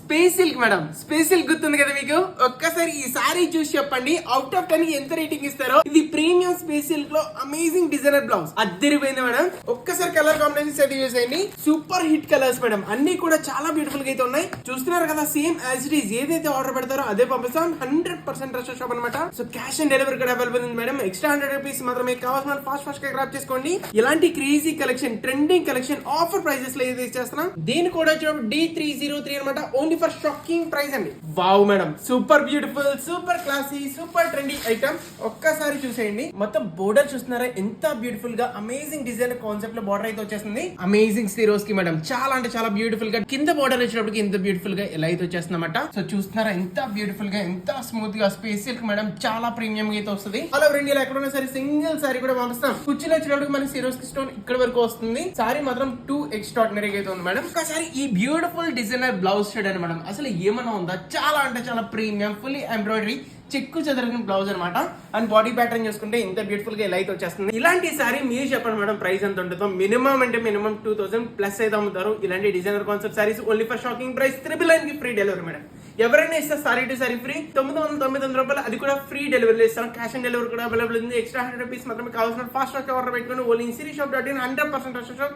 Space silk madam, space silk గుర్తుంది కదా మీకు? ఒక్కసారి ఈ సారీ చూసి చెప్పండి అవుట్ ఆఫ్ 10 ఎంత రేటింగ్ ఇస్తారో. ఇది ప్రీమియం స్పేస్ సిల్క్ లో అమేజింగ్ డిజైనర్ బ్లౌజ్, అద్దరిపోయింది మేడం. ఒక్కసారి కలర్ కాంబినేషన్స్ అయితే యూస్ అయ్యండి. సూపర్ హిట్ కలర్స్ మేడం, అన్ని కూడా చాలా బ్యూటిఫుల్ గా అయితే ఉన్నాయి. చూస్తున్నారు కదా, సేమ్ యాజ్ ఇట్ ఈస్ ఏదైతే ఆర్డర్ పెడతారో అదే పంపిస్తాం. 100% ట్రస్ట్ షాప్ అనమాట. సో క్యాష్ ఆన్ డెలివరీ కూడా అవైలబుల్ ఉంది మేడం. ఎక్స్ట్రా 100 రూపీస్ మాత్రమే కావాల్సిన ఫాస్ట్ గా గ్రాప్ చేసుకోండి. ఇలాంటి crazy collection, trending collection offer prices లో ఏదైతే చేస్తున్నాం. దీని కూడా D303 అనమాట. ఓన్లీ ఫర్ షాకింగ్ ప్రైస్ అండి. Wow madam, super beautiful, super classy, super trendy item. ఒక్కసారి చూసేయండి. మొత్తం బోర్డర్ చూస్తున్నారా ఎంత బ్యూటిఫుల్ గా, అమేజింగ్ డిజైన్ కాన్సెప్ట్ లో బోర్డర్ అయితే వచ్చేస్తుంది. అమేజింగ్ సిరోస్ కి మేడం చాలా అంటే చాలా బ్యూటిఫుల్ గా కింద బోర్డర్ వచ్చినప్పటికి ఎంత బ్యూటిఫుల్ గా ఎలా అయితే వచ్చేస్తుందన్నమాట. సో చూస్తున్నారా ఎంత బ్యూటిఫుల్ గా, ఎంత స్మూత్ గా. స్పేస్ సిల్క్ మేడం చాలా ప్రీమియం గా అయితే వస్తుంది. ఆల్ ఓవర్ ఇండియా ఎక్కడున్నా సరే సింగిల్ సారీ కూడా పంపిస్తాం. కుర్చీలు వచ్చినప్పటికి మనకి సిరోస్ కి స్టోన్ ఇక్కడ వరకు వస్తుంది. సారీ మాత్రం 2 ఎక్స్ట్రాడినరీ అయితే ఉంది మేడం. ఒకసారి ఈ బ్యూటిఫుల్ డిజైనర్ బ్లౌజ్ చూడండి మేడం, అసలు ఏమన్నా ఉందా? చాలా అంటే చాలా ప్రీమియం, ఫుల్లీ ఎంబ్రాయిడరీ, చెక్కు చెదరగిన బ్లౌజ్ అనమాట. అండ్ బాడీ ప్యాటర్న్ చూసుకుంటే ఇంత బ్యూటిఫుల్ గా ఎలా అయితే వచ్చేస్తుంది. ఇలాంటి సారీ మీరు చెప్పండి మేడం ప్రైస్ ఎంత ఉంటుందో? మినిమం అంటే మినిమం 2000 ప్లస్ అయితే అమ్ముతారు. ఇలాంటి designer concept saris only for shocking price 999 కి ఫ్రీ డెలివరీ మేడం. ఎవరైనా ఇస్తే సారీ టు సారీ ఫ్రీ 999 రూపాయలు, అది కూడా ఫ్రీ డెలివరీ ఇస్తాం. క్యాష్ ఆన్ డెలివరీ కూడా అవైలబుల్ ఉంది. ఎక్స్ట్రా 100 రూపీస్ మాత్రమే కావాల్సిన ఫాస్ట్ ఆర్డర్ పెట్టుకుని ఓన్లీ సిరీషాప్.in 100%